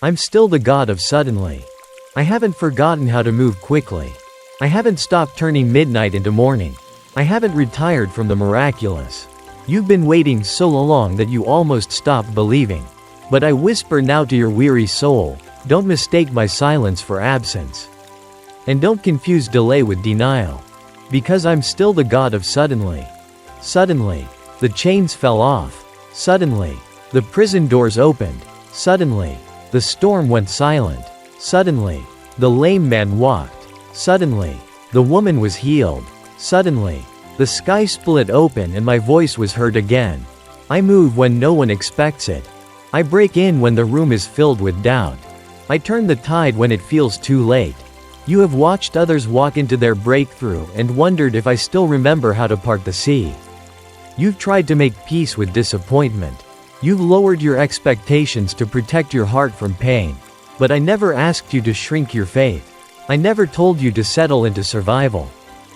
I'm still the God of suddenly. I haven't forgotten how to move quickly. I haven't stopped turning midnight into morning. I haven't retired from the miraculous. You've been waiting so long that you almost stopped believing. But I whisper now to your weary soul, don't mistake my silence for absence. And don't confuse delay with denial. Because I'm still the God of suddenly. Suddenly, the chains fell off. Suddenly, the prison doors opened. Suddenly, the storm went silent. Suddenly, the lame man walked. Suddenly, the woman was healed. Suddenly, the sky split open and my voice was heard again. I move when no one expects it. I break in when the room is filled with doubt. I turn the tide when it feels too late. You have watched others walk into their breakthrough and wondered if I still remember how to part the sea. You've tried to make peace with disappointment. You've lowered your expectations to protect your heart from pain. But I never asked you to shrink your faith. I never told you to settle into survival.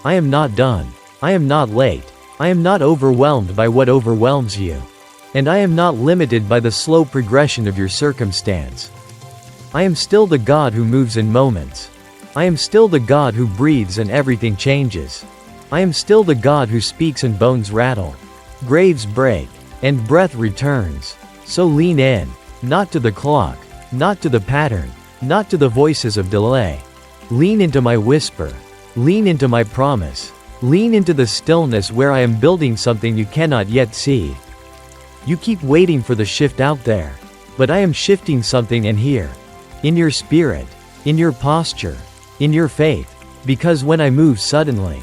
I am not done. I am not late. I am not overwhelmed by what overwhelms you. And I am not limited by the slow progression of your circumstance. I am still the God who moves in moments. I am still the God who breathes and everything changes. I am still the God who speaks and bones rattle. Graves break, and breath returns. So lean in, not to the clock, not to the pattern, not to the voices of delay. Lean into my whisper. Lean into my promise. Lean into the stillness where I am building something you cannot yet see. You keep waiting for the shift out there. But I am shifting something in here. In your spirit. In your posture. In your faith. Because when I move suddenly,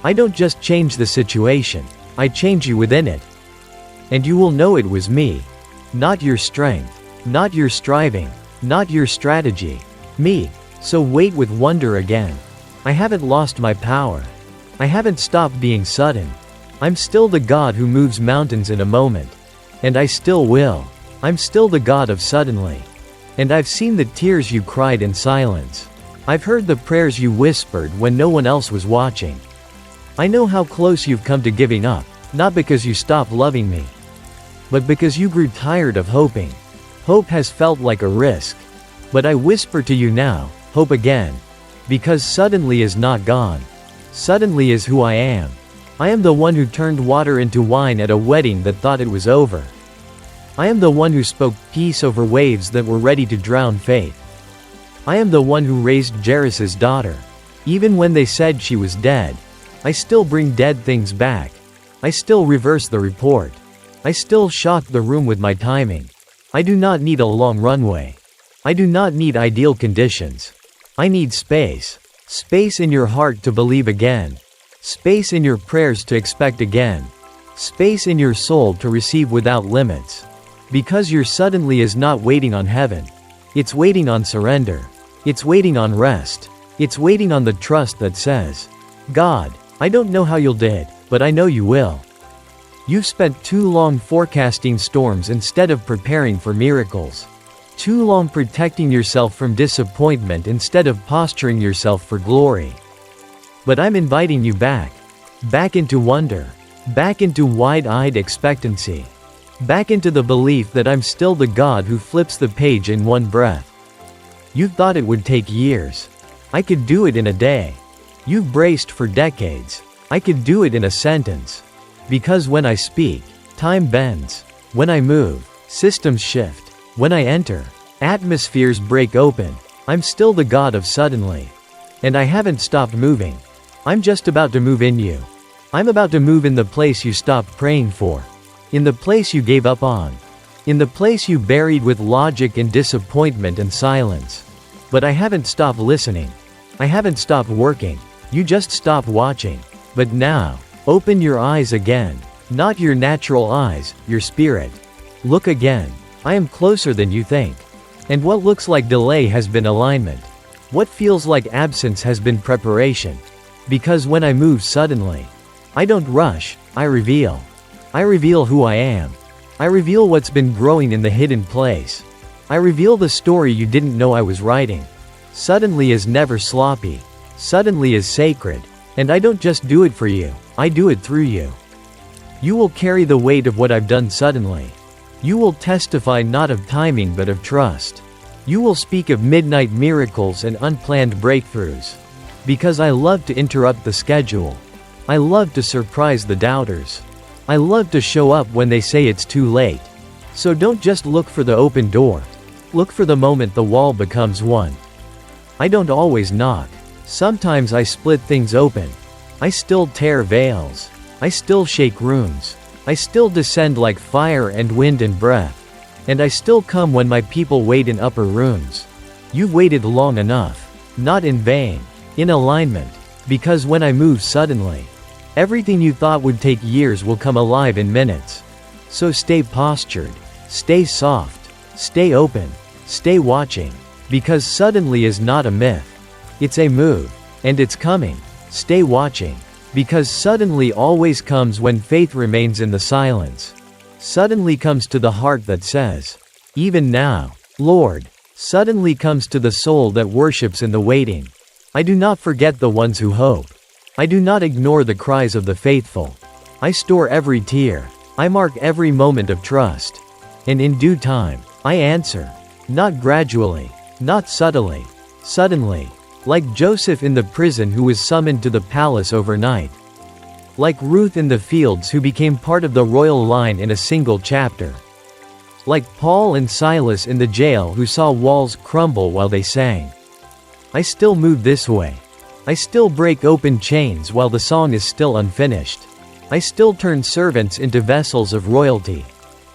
I don't just change the situation, I change you within it. And you will know it was me. Not your strength. Not your striving. Not your strategy. Me. So wait with wonder again. I haven't lost my power. I haven't stopped being sudden. I'm still the God who moves mountains in a moment. And I still will. I'm still the God of suddenly. And I've seen the tears you cried in silence. I've heard the prayers you whispered when no one else was watching. I know how close you've come to giving up, not because you stopped loving me, but because you grew tired of hoping. Hope has felt like a risk. But I whisper to you now, hope again. Because suddenly is not gone. Suddenly is who I am. I am the one who turned water into wine at a wedding that thought it was over. I am the one who spoke peace over waves that were ready to drown faith. I am the one who raised Jairus' daughter. Even when they said she was dead, I still bring dead things back. I still reverse the report. I still shock the room with my timing. I do not need a long runway. I do not need ideal conditions. I need space. Space in your heart to believe again. Space in your prayers to expect again. Space in your soul to receive without limits. Because your suddenly is not waiting on heaven. It's waiting on surrender. It's waiting on rest. It's waiting on the trust that says, God, I don't know how you'll do it, but I know you will. You've spent too long forecasting storms instead of preparing for miracles. Too long protecting yourself from disappointment instead of posturing yourself for glory. But I'm inviting you back. Back into wonder. Back into wide-eyed expectancy. Back into the belief that I'm still the God who flips the page in one breath. You thought it would take years. I could do it in a day. You've braced for decades. I could do it in a sentence. Because when I speak, time bends. When I move, systems shift. When I enter, atmospheres break open. I'm still the God of suddenly. And I haven't stopped moving. I'm just about to move in you. I'm about to move in the place you stopped praying for. In the place you gave up on. In the place you buried with logic and disappointment and silence. But I haven't stopped listening. I haven't stopped working. You just stopped watching. But now, open your eyes again. Not your natural eyes, your spirit. Look again. I am closer than you think. And what looks like delay has been alignment. What feels like absence has been preparation. Because when I move suddenly, I don't rush, I reveal. I reveal who I am. I reveal what's been growing in the hidden place. I reveal the story you didn't know I was writing. Suddenly is never sloppy. Suddenly is sacred. And I don't just do it for you, I do it through you. You will carry the weight of what I've done suddenly. You will testify not of timing but of trust. You will speak of midnight miracles and unplanned breakthroughs. Because I love to interrupt the schedule. I love to surprise the doubters. I love to show up when they say it's too late. So don't just look for the open door. Look for the moment the wall becomes one. I don't always knock. Sometimes I split things open. I still tear veils. I still shake rooms. I still descend like fire and wind and breath. And I still come when my people wait in upper rooms. You've waited long enough. Not in vain. In alignment. Because when I move suddenly, everything you thought would take years will come alive in minutes. So stay postured. Stay soft. Stay open. Stay watching. Because suddenly is not a myth. It's a move. And it's coming. Stay watching. Because suddenly always comes when faith remains in the silence. Suddenly comes to the heart that says, even now, Lord. Suddenly comes to the soul that worships in the waiting. I do not forget the ones who hope. I do not ignore the cries of the faithful. I store every tear. I mark every moment of trust. And in due time, I answer. Not gradually. Not subtly. Suddenly. Like Joseph in the prison who was summoned to the palace overnight. Like Ruth in the fields who became part of the royal line in a single chapter. Like Paul and Silas in the jail who saw walls crumble while they sang. I still move this way. I still break open chains while the song is still unfinished. I still turn servants into vessels of royalty.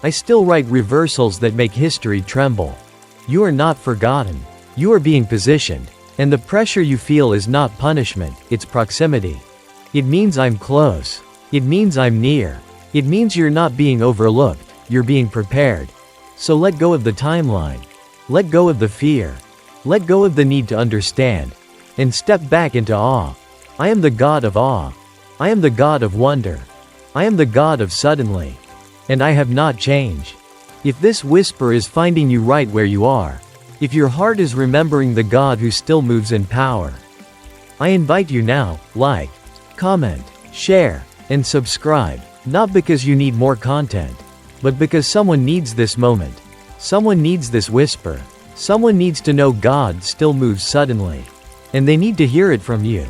I still write reversals that make history tremble. You are not forgotten. You are being positioned. And the pressure you feel is not punishment, it's proximity. It means I'm close. It means I'm near. It means you're not being overlooked, you're being prepared. So let go of the timeline. Let go of the fear. Let go of the need to understand. And step back into awe. I am the God of awe. I am the God of wonder. I am the God of suddenly. And I have not changed. If this whisper is finding you right where you are, if your heart is remembering the God who still moves in power, I invite you now, like, comment, share, and subscribe, not because you need more content, but because someone needs this moment. Someone needs this whisper. Someone needs to know God still moves suddenly. And they need to hear it from you.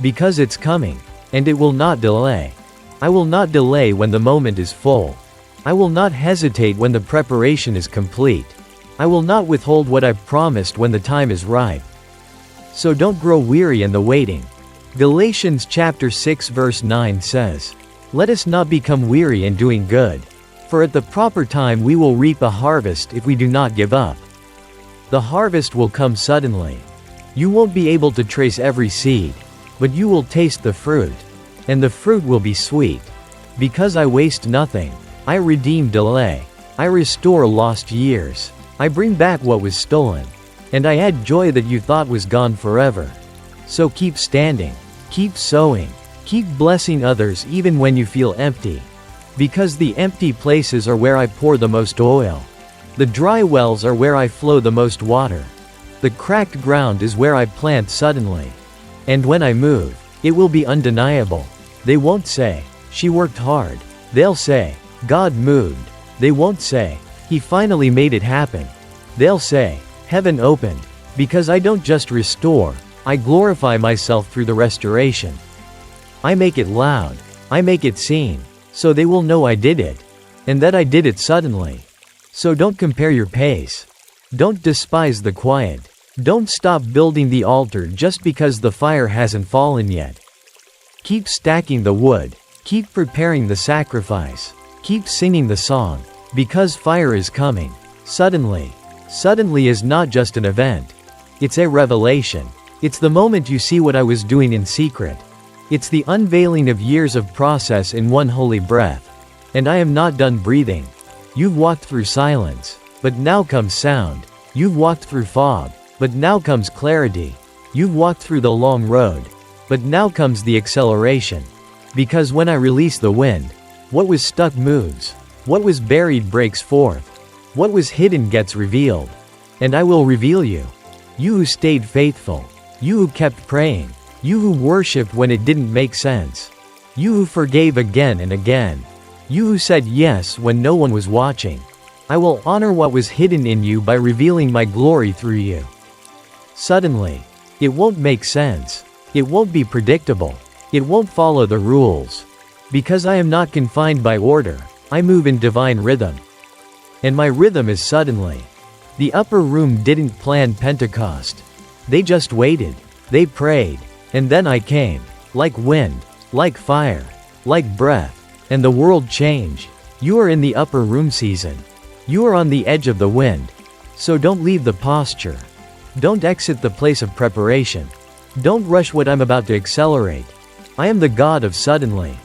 Because it's coming. And it will not delay. I will not delay when the moment is full. I will not hesitate when the preparation is complete. I will not withhold what I promised when the time is ripe. So don't grow weary in the waiting. Galatians chapter 6 verse 9 says, let us not become weary in doing good. For at the proper time we will reap a harvest if we do not give up. The harvest will come suddenly. You won't be able to trace every seed, but you will taste the fruit. And the fruit will be sweet. Because I waste nothing. I redeem delay. I restore lost years. I bring back what was stolen. And I add joy that you thought was gone forever. So keep standing. Keep sowing. Keep blessing others even when you feel empty. Because the empty places are where I pour the most oil. The dry wells are where I flow the most water. The cracked ground is where I plant suddenly. And when I move, it will be undeniable. They won't say, she worked hard. They'll say, God moved. They won't say, He finally made it happen. They'll say, heaven opened. Because I don't just restore, I glorify myself through the restoration. I make it loud. I make it seen. So they will know I did it. And that I did it suddenly. So don't compare your pace. Don't despise the quiet. Don't stop building the altar just because the fire hasn't fallen yet. Keep stacking the wood. Keep preparing the sacrifice. Keep singing the song. Because fire is coming. Suddenly. Suddenly is not just an event. It's a revelation. It's the moment you see what I was doing in secret. It's the unveiling of years of process in one holy breath. And I am not done breathing. You've walked through silence. But now comes sound. You've walked through fog. But now comes clarity. You've walked through the long road. But now comes the acceleration. Because when I release the wind, what was stuck moves. What was buried breaks forth. What was hidden gets revealed. And I will reveal you. You who stayed faithful. You who kept praying. You who worshipped when it didn't make sense. You who forgave again and again. You who said yes when no one was watching. I will honor what was hidden in you by revealing my glory through you. Suddenly. It won't make sense. It won't be predictable. It won't follow the rules. Because I am not confined by order, I move in divine rhythm. And my rhythm is suddenly. The upper room didn't plan Pentecost. They just waited. They prayed. And then I came. Like wind. Like fire. Like breath. And the world changed. You are in the upper room season. You are on the edge of the wind. So don't leave the posture. Don't exit the place of preparation. Don't rush what I'm about to accelerate. I am the God of suddenly.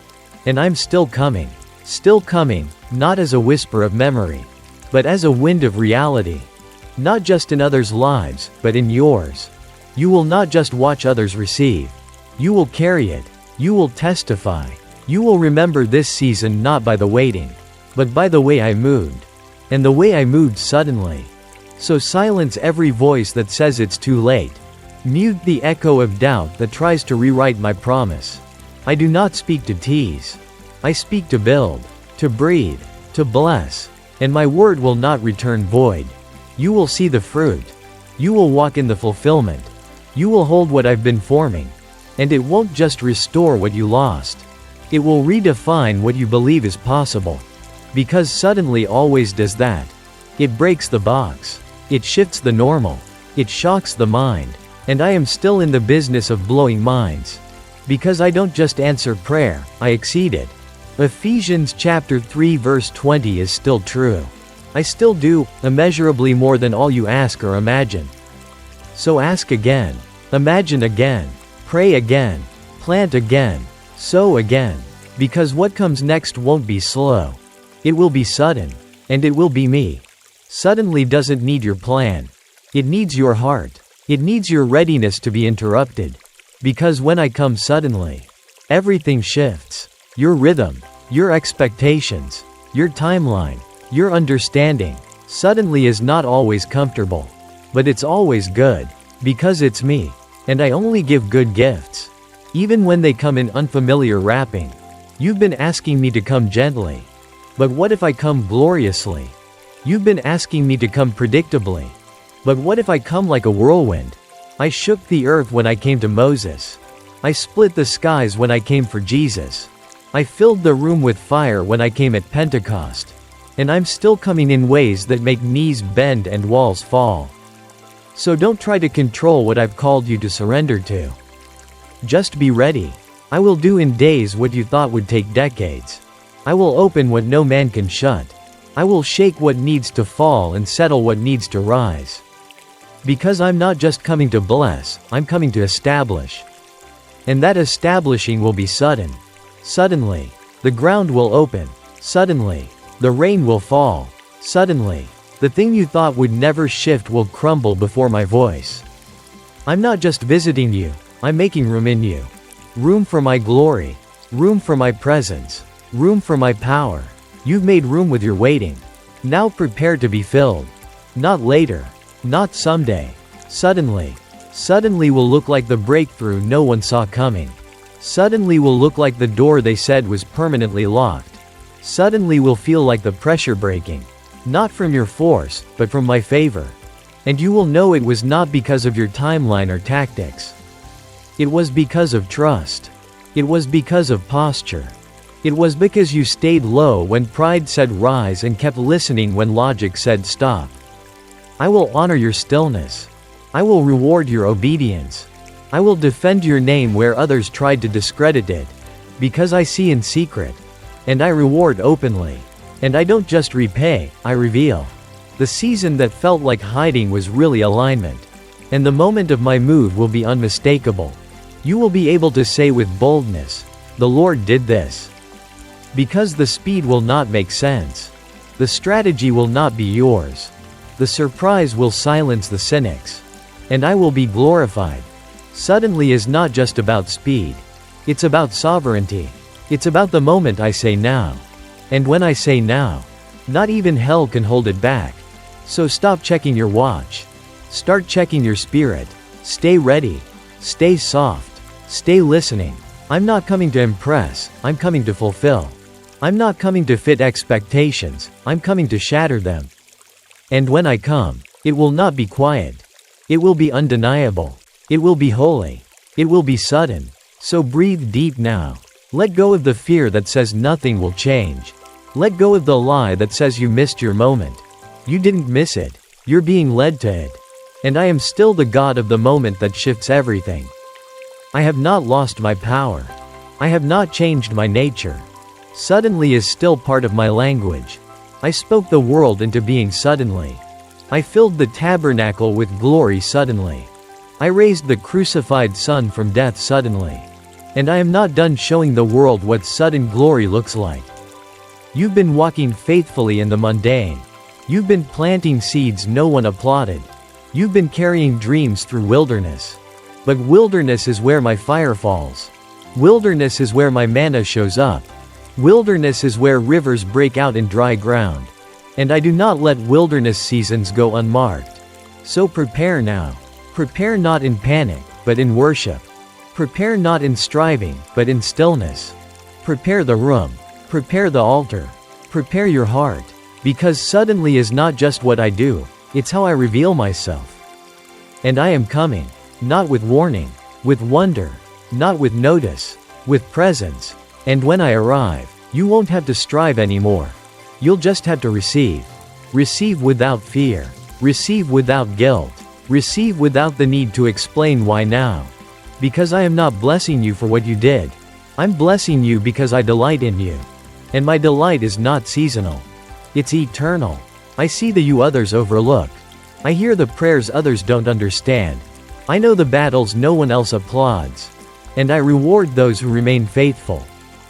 And I'm still coming. Still coming, not as a whisper of memory, but as a wind of reality. Not just in others' lives, but in yours. You will not just watch others receive. You will carry it. You will testify. You will remember this season not by the waiting, but by the way I moved. And the way I moved suddenly. So silence every voice that says it's too late. Mute the echo of doubt that tries to rewrite my promise. I do not speak to tease. I speak to build, to breathe, to bless. And my word will not return void. You will see the fruit. You will walk in the fulfillment. You will hold what I've been forming. And it won't just restore what you lost. It will redefine what you believe is possible. Because suddenly always does that. It breaks the box. It shifts the normal. It shocks the mind. And I am still in the business of blowing minds. Because I don't just answer prayer, I exceed it. Ephesians chapter 3 verse 20 is still true. I still do, immeasurably more than all you ask or imagine. So ask again. Imagine again. Pray again. Plant again. Sow again. Because what comes next won't be slow. It will be sudden. And it will be me. Suddenly doesn't need your plan. It needs your heart. It needs your readiness to be interrupted. Because when I come suddenly, everything shifts. Your rhythm, your expectations, your timeline, your understanding. Suddenly is not always comfortable. But it's always good. Because it's me. And I only give good gifts. Even when they come in unfamiliar wrapping. You've been asking me to come gently. But what if I come gloriously? You've been asking me to come predictably. But what if I come like a whirlwind? I shook the earth when I came to Moses. I split the skies when I came for Jesus. I filled the room with fire when I came at Pentecost. And I'm still coming in ways that make knees bend and walls fall. So don't try to control what I've called you to surrender to. Just be ready. I will do in days what you thought would take decades. I will open what no man can shut. I will shake what needs to fall and settle what needs to rise. Because I'm not just coming to bless, I'm coming to establish. And that establishing will be sudden. Suddenly, the ground will open. Suddenly, the rain will fall. Suddenly, the thing you thought would never shift will crumble before my voice. I'm not just visiting you, I'm making room in you. Room for my glory. Room for my presence. Room for my power. You've made room with your waiting. Now prepare to be filled. Not later. Not someday. Suddenly. Suddenly will look like the breakthrough no one saw coming. Suddenly will look like the door they said was permanently locked. Suddenly will feel like the pressure breaking. Not from your force, but from my favor. And you will know it was not because of your timeline or tactics. It was because of trust. It was because of posture. It was because you stayed low when pride said rise and kept listening when logic said stop. I will honor your stillness. I will reward your obedience. I will defend your name where others tried to discredit it. Because I see in secret. And I reward openly. And I don't just repay, I reveal. The season that felt like hiding was really alignment. And the moment of my move will be unmistakable. You will be able to say with boldness, the Lord did this. Because the speed will not make sense. The strategy will not be yours. The surprise will silence the cynics. And I will be glorified. Suddenly is not just about speed. It's about sovereignty. It's about the moment I say now. And when I say now, not even hell can hold it back. So stop checking your watch. Start checking your spirit. Stay ready. Stay soft. Stay listening. I'm not coming to impress, I'm coming to fulfill. I'm not coming to fit expectations, I'm coming to shatter them. And when I come, it will not be quiet. It will be undeniable. It will be holy. It will be sudden. So breathe deep now. Let go of the fear that says nothing will change. Let go of the lie that says you missed your moment. You didn't miss it. You're being led to it. And I am still the God of the moment that shifts everything. I have not lost my power. I have not changed my nature. Suddenly is still part of my language. I spoke the world into being suddenly. I filled the tabernacle with glory suddenly. I raised the crucified Son from death suddenly. And I am not done showing the world what sudden glory looks like. You've been walking faithfully in the mundane. You've been planting seeds no one applauded. You've been carrying dreams through wilderness. But wilderness is where my fire falls. Wilderness is where my manna shows up. Wilderness is where rivers break out in dry ground. And I do not let wilderness seasons go unmarked. So prepare now. Prepare not in panic, but in worship. Prepare not in striving, but in stillness. Prepare the room. Prepare the altar. Prepare your heart. Because suddenly is not just what I do, it's how I reveal myself. And I am coming, not with warning, with wonder, not with notice, with presence. And when I arrive, you won't have to strive anymore. You'll just have to receive. Receive without fear. Receive without guilt. Receive without the need to explain why now. Because I am not blessing you for what you did. I'm blessing you because I delight in you. And my delight is not seasonal. It's eternal. I see the you others overlook. I hear the prayers others don't understand. I know the battles no one else applauds. And I reward those who remain faithful.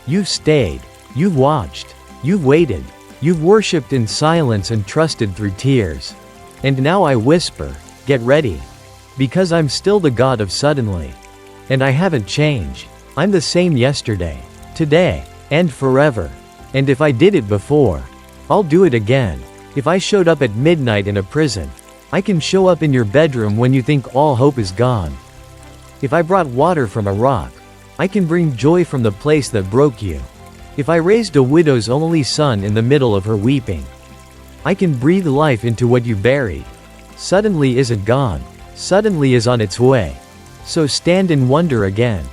You've stayed. You've watched. You've waited. You've worshipped in silence and trusted through tears. And now I whisper, get ready. Because I'm still the God of suddenly. And I haven't changed. I'm the same yesterday, today, and forever. And if I did it before, I'll do it again. If I showed up at midnight in a prison, I can show up in your bedroom when you think all hope is gone. If I brought water from a rock, I can bring joy from the place that broke you. If I raised a widow's only son in the middle of her weeping, I can breathe life into what you buried. Suddenly isn't gone. Suddenly is on its way. So stand in wonder again.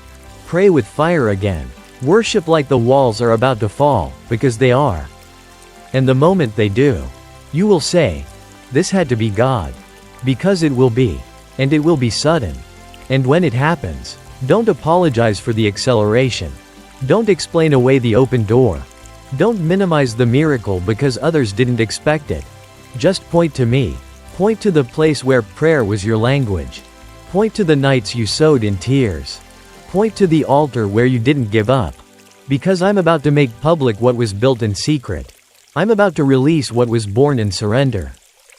Pray with fire again. Worship like the walls are about to fall, because they are. And the moment they do, you will say, this had to be God. Because it will be. And it will be sudden. And when it happens, don't apologize for the acceleration. Don't explain away the open door. Don't minimize the miracle because others didn't expect it. Just point to me. Point to the place where prayer was your language. Point to the nights you sowed in tears. Point to the altar where you didn't give up. Because I'm about to make public what was built in secret. I'm about to release what was born in surrender.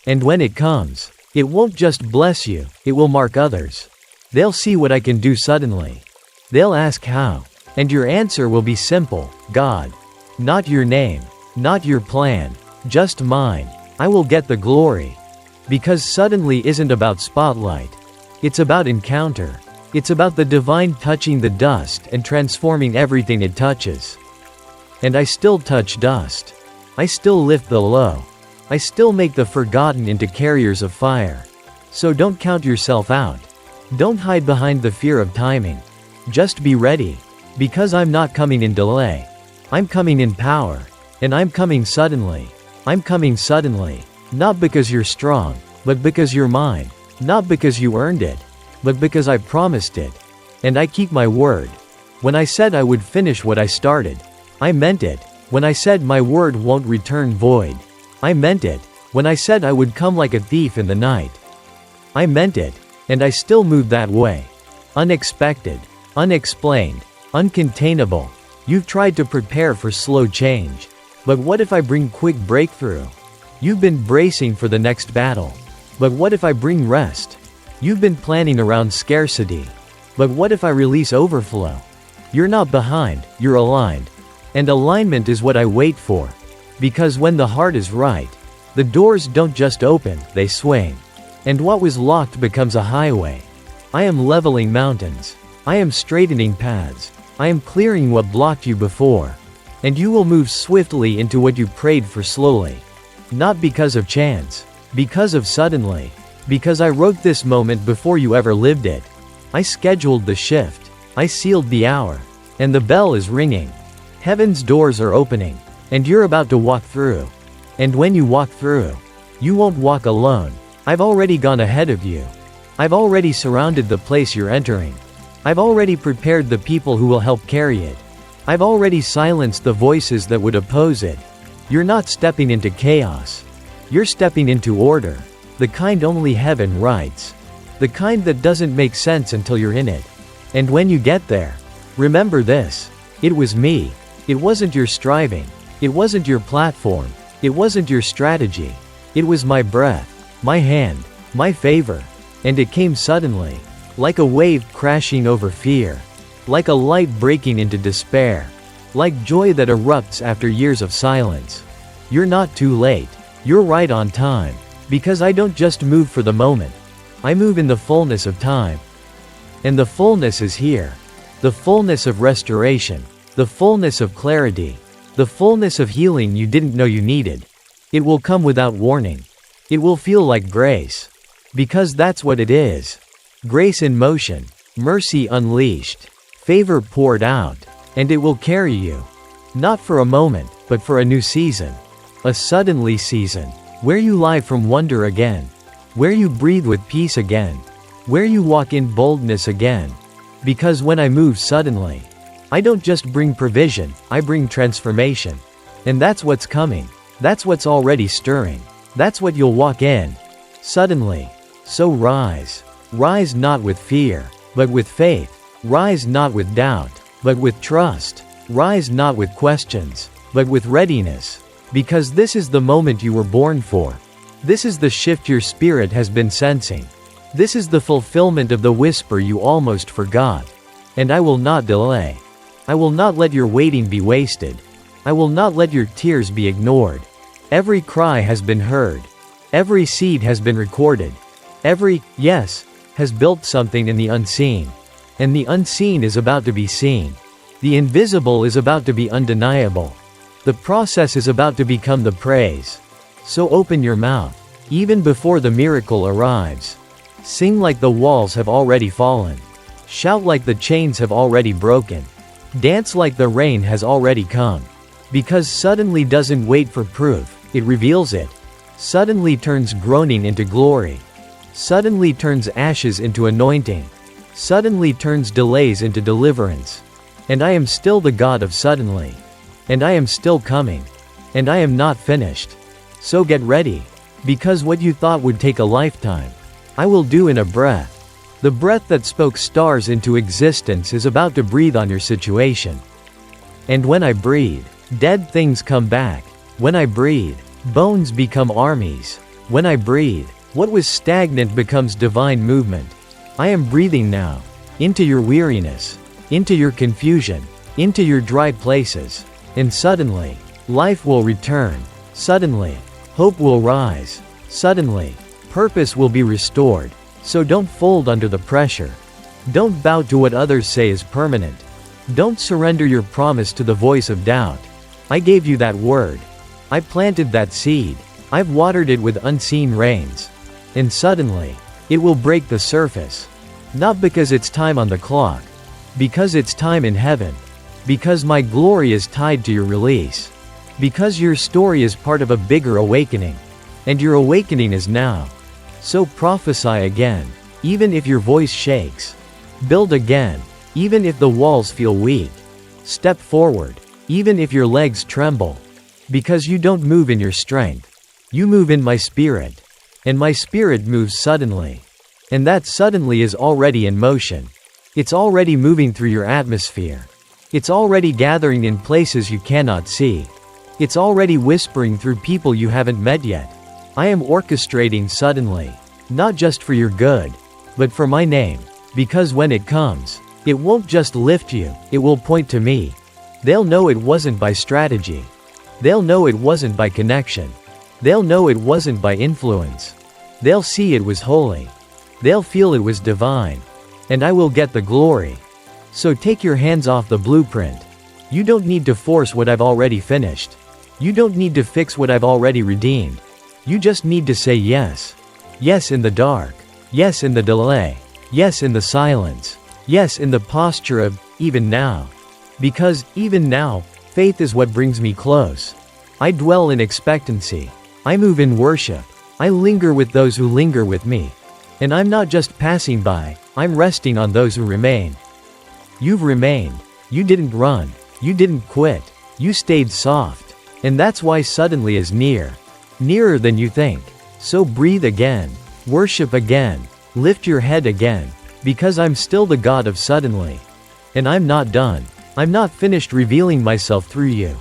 And when it comes, it won't just bless you, it will mark others. They'll see what I can do suddenly. They'll ask how. And your answer will be simple, God. Not your name. Not your plan. Just mine. I will get the glory. Because suddenly isn't about spotlight. It's about encounter. It's about the divine touching the dust and transforming everything it touches. And I still touch dust. I still lift the low. I still make the forgotten into carriers of fire. So don't count yourself out. Don't hide behind the fear of timing. Just be ready. Because I'm not coming in delay. I'm coming in power. And I'm coming suddenly. I'm coming suddenly. Not because you're strong, but because you're mine. Not because you earned it, but because I promised it. And I keep my word. When I said I would finish what I started, I meant it. When I said my word won't return void, I meant it. When I said I would come like a thief in the night, I meant it. And I still move that way. Unexpected, unexplained, uncontainable. You've tried to prepare for slow change. But what if I bring quick breakthrough? You've been bracing for the next battle. But what if I bring rest? You've been planning around scarcity. But what if I release overflow? You're not behind, you're aligned. And alignment is what I wait for. Because when the heart is right, the doors don't just open, they swing. And what was locked becomes a highway. I am leveling mountains. I am straightening paths. I am clearing what blocked you before. And you will move swiftly into what you prayed for slowly. Not because of chance, Because of suddenly. Because I wrote this moment before you ever lived it. I scheduled the shift. I sealed the hour. And the bell is ringing. Heaven's doors are opening. And you're about to walk through. And when you walk through, you won't walk alone. I've already gone ahead of you. I've already surrounded the place you're entering. I've already prepared the people who will help carry it. I've already silenced the voices that would oppose it. You're not stepping into chaos. You're stepping into order. The kind only heaven writes. The kind that doesn't make sense until you're in it. And when you get there, remember this. It was me. It wasn't your striving. It wasn't your platform. It wasn't your strategy. It was my breath, my hand, my favor. And it came suddenly. Like a wave crashing over fear. Like a light breaking into despair. Like joy that erupts after years of silence. You're not too late. You're right on time. Because I don't just move for the moment. I move in the fullness of time. And the fullness is here. The fullness of restoration. The fullness of clarity. The fullness of healing you didn't know you needed. It will come without warning. It will feel like grace. Because that's what it is. Grace in motion. Mercy unleashed. Favor poured out. And it will carry you. Not for a moment, but for a new season. A suddenly season. Where you lie from wonder again. Where you breathe with peace again. Where you walk in boldness again. Because when I move suddenly, I don't just bring provision, I bring transformation. And that's what's coming. That's what's already stirring. That's what you'll walk in. Suddenly. So rise. Rise not with fear, but with faith. Rise not with doubt, but with trust. Rise not with questions, but with readiness. Because this is the moment you were born for. This is the shift your spirit has been sensing. This is the fulfillment of the whisper you almost forgot. And I will not delay. I will not let your waiting be wasted. I will not let your tears be ignored. Every cry has been heard. Every seed has been recorded. Every yes has built something in the unseen. And the unseen is about to be seen. The invisible is about to be undeniable. The process is about to become the praise. So open your mouth, even before the miracle arrives. Sing like the walls have already fallen. Shout like the chains have already broken. Dance like the rain has already come. Because suddenly doesn't wait for proof, it reveals it. Suddenly turns groaning into glory. Suddenly turns ashes into anointing. Suddenly turns delays into deliverance. And I am still the God of suddenly. And I am still coming. And I am not finished. So get ready. Because what you thought would take a lifetime, I will do in a breath. The breath that spoke stars into existence is about to breathe on your situation. And when I breathe, dead things come back. When I breathe, bones become armies. When I breathe, what was stagnant becomes divine movement. I am breathing now. Into your weariness. Into your confusion. Into your dry places. And suddenly, life will return. Suddenly, hope will rise. Suddenly, purpose will be restored. So don't fold under the pressure. Don't bow to what others say is permanent. Don't surrender your promise to the voice of doubt. I gave you that word. I planted that seed. I've watered it with unseen rains. And suddenly, it will break the surface. Not because it's time on the clock. Because it's time in heaven. Because my glory is tied to your release. Because your story is part of a bigger awakening. And your awakening is now. So prophesy again, even if your voice shakes. Build again, even if the walls feel weak. Step forward, even if your legs tremble. Because you don't move in your strength. You move in my spirit. And my spirit moves suddenly. And that suddenly is already in motion. It's already moving through your atmosphere. It's already gathering in places you cannot see. It's already whispering through people you haven't met yet. I am orchestrating suddenly, not just for your good, but for my name. Because when it comes, it won't just lift you, it will point to me. They'll know it wasn't by strategy. They'll know it wasn't by connection. They'll know it wasn't by influence. They'll see it was holy. They'll feel it was divine. And I will get the glory. So take your hands off the blueprint. You don't need to force what I've already finished. You don't need to fix what I've already redeemed. You just need to say yes. Yes in the dark. Yes in the delay. Yes in the silence. Yes in the posture of, even now. Because, even now, faith is what brings me close. I dwell in expectancy. I move in worship. I linger with those who linger with me. And I'm not just passing by, I'm resting on those who remain. You've remained. You didn't run. You didn't quit. You stayed soft. And that's why suddenly is near. Nearer than you think. So breathe again. Worship again. Lift your head again. Because I'm still the God of suddenly. And I'm not done. I'm not finished revealing myself through you.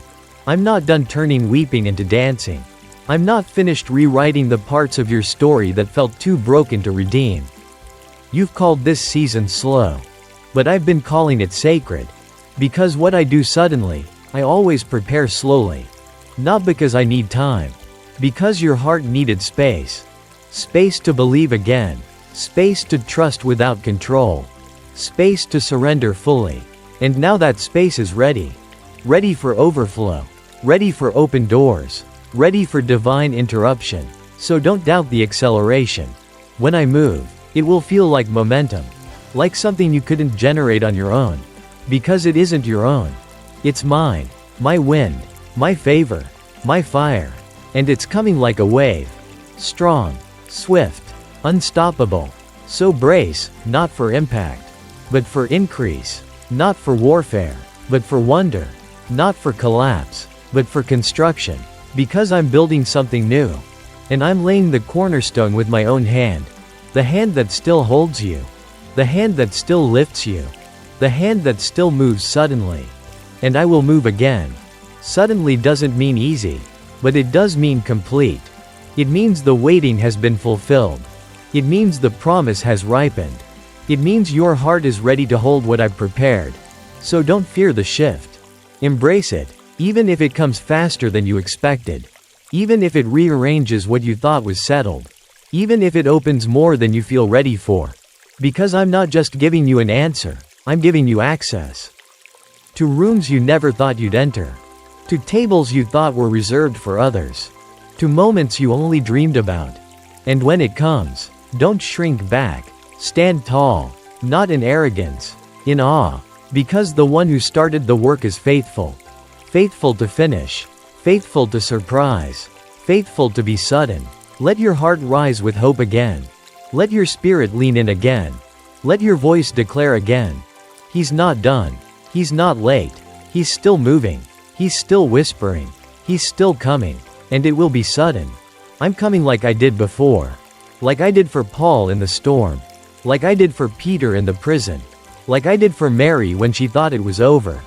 I'm not done turning weeping into dancing. I'm not finished rewriting the parts of your story that felt too broken to redeem. You've called this season slow. But I've been calling it sacred. Because what I do suddenly, I always prepare slowly. Not because I need time. Because your heart needed space. Space to believe again. Space to trust without control. Space to surrender fully. And now that space is ready. Ready for overflow. Ready for open doors. Ready for divine interruption. So don't doubt the acceleration. When I move, it will feel like momentum. Like something you couldn't generate on your own. Because it isn't your own. It's mine. My wind. My favor. My fire. And it's coming like a wave. Strong. Swift. Unstoppable. So brace, not for impact. But for increase. Not for warfare. But for wonder. Not for collapse. But for construction. Because I'm building something new. And I'm laying the cornerstone with my own hand. The hand that still holds you. The hand that still lifts you. The hand that still moves suddenly. And I will move again. Suddenly doesn't mean easy. But it does mean complete. It means the waiting has been fulfilled. It means the promise has ripened. It means your heart is ready to hold what I've prepared. So don't fear the shift. Embrace it. Even if it comes faster than you expected. Even if it rearranges what you thought was settled. Even if it opens more than you feel ready for. Because I'm not just giving you an answer, I'm giving you access. To rooms you never thought you'd enter. To tables you thought were reserved for others. To moments you only dreamed about. And when it comes, don't shrink back. Stand tall. Not in arrogance. In awe. Because the one who started the work is faithful. Faithful to finish. Faithful to surprise. Faithful to be sudden. Let your heart rise with hope again. Let your spirit lean in again. Let your voice declare again. He's not done. He's not late. He's still moving. He's still whispering. He's still coming. And it will be sudden. I'm coming like I did before. Like I did for Paul in the storm. Like I did for Peter in the prison. Like I did for Mary when she thought it was over.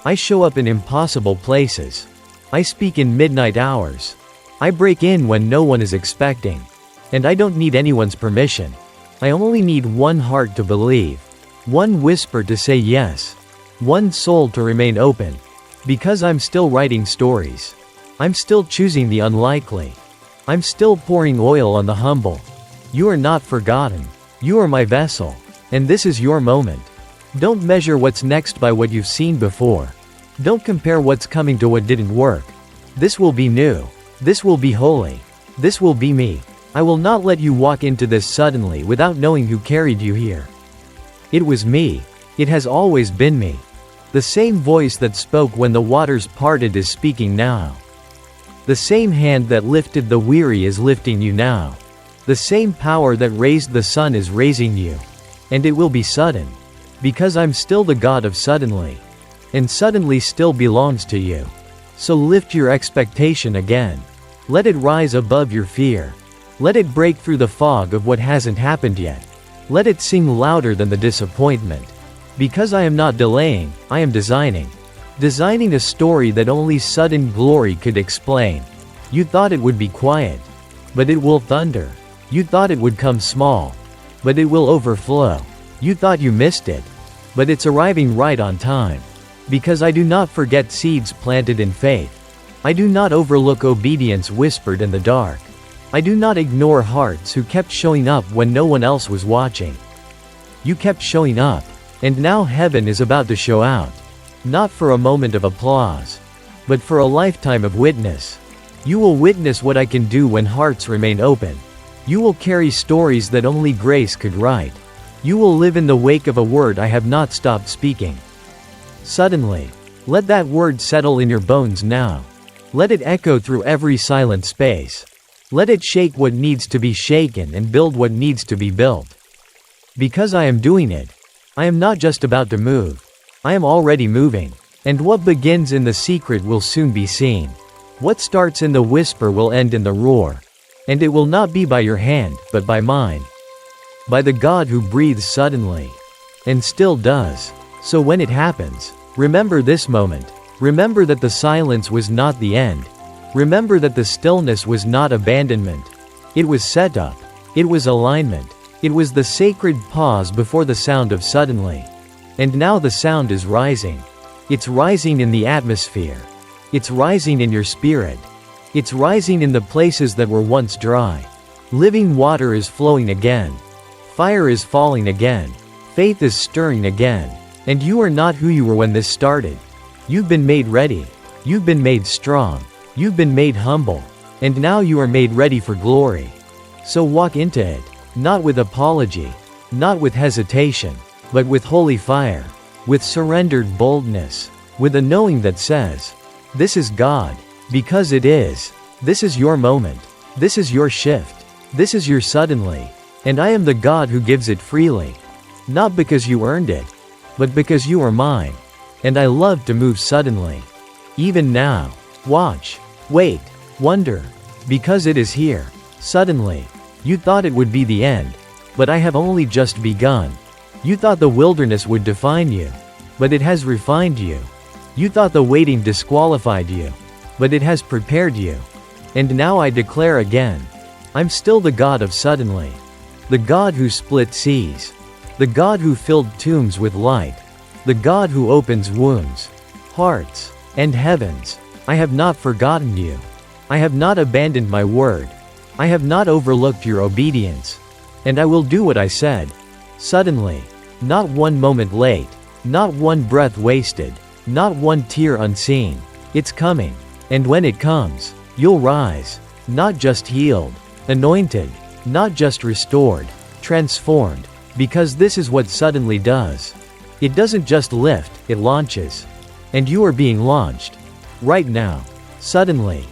I show up in impossible places. I speak in midnight hours. I break in when no one is expecting. And I don't need anyone's permission. I only need one heart to believe. One whisper to say yes. One soul to remain open. Because I'm still writing stories. I'm still choosing the unlikely. I'm still pouring oil on the humble. You are not forgotten. You are my vessel. And this is your moment. Don't measure what's next by what you've seen before. Don't compare what's coming to what didn't work. This will be new. This will be holy. This will be me. I will not let you walk into this suddenly without knowing who carried you here. It was me. It has always been me. The same voice that spoke when the waters parted is speaking now. The same hand that lifted the weary is lifting you now. The same power that raised the sun is raising you. And it will be sudden. Because I'm still the God of suddenly. And suddenly still belongs to you. So lift your expectation again. Let it rise above your fear. Let it break through the fog of what hasn't happened yet. Let it sing louder than the disappointment. Because I am not delaying, I am designing. Designing a story that only sudden glory could explain. You thought it would be quiet. But it will thunder. You thought it would come small. But it will overflow. You thought you missed it. But it's arriving right on time. Because I do not forget seeds planted in faith. I do not overlook obedience whispered in the dark. I do not ignore hearts who kept showing up when no one else was watching. You kept showing up. And now heaven is about to show out. Not for a moment of applause. But for a lifetime of witness. You will witness what I can do when hearts remain open. You will carry stories that only grace could write. You will live in the wake of a word I have not stopped speaking. Suddenly. Let that word settle in your bones now. Let it echo through every silent space. Let it shake what needs to be shaken and build what needs to be built. Because I am doing it. I am not just about to move. I am already moving. And what begins in the secret will soon be seen. What starts in the whisper will end in the roar. And it will not be by your hand, but by mine. By the God who breathes suddenly. And still does. So when it happens, remember this moment. Remember that the silence was not the end. Remember that the stillness was not abandonment. It was set up. It was alignment. It was the sacred pause before the sound of suddenly. And now the sound is rising. It's rising in the atmosphere. It's rising in your spirit. It's rising in the places that were once dry. Living water is flowing again. Fire is falling again. Faith is stirring again. And you are not who you were when this started. You've been made ready. You've been made strong. You've been made humble. And now you are made ready for glory. So walk into it, not with apology, not with hesitation, but with holy fire, with surrendered boldness, with a knowing that says, "This is God." Because it is. This is your moment. This is your shift. This is your suddenly. And I am the God who gives it freely. Not because you earned it, but because you are mine. And I love to move suddenly. Even now. Watch. Wait. Wonder. Because it is here. Suddenly. You thought it would be the end. But I have only just begun. You thought the wilderness would define you. But it has refined you. You thought the waiting disqualified you. But it has prepared you. And now I declare again. I'm still the God of suddenly. The God who split seas. The God who filled tombs with light. The God who opens wombs, hearts, and heavens. I have not forgotten you. I have not abandoned my word. I have not overlooked your obedience. And I will do what I said. Suddenly. Not one moment late. Not one breath wasted. Not one tear unseen. It's coming. And when it comes, you'll rise. Not just healed. Anointed. Not just restored. Transformed. Because this is what suddenly does. It doesn't just lift, it launches. And you are being launched. Right now. Suddenly.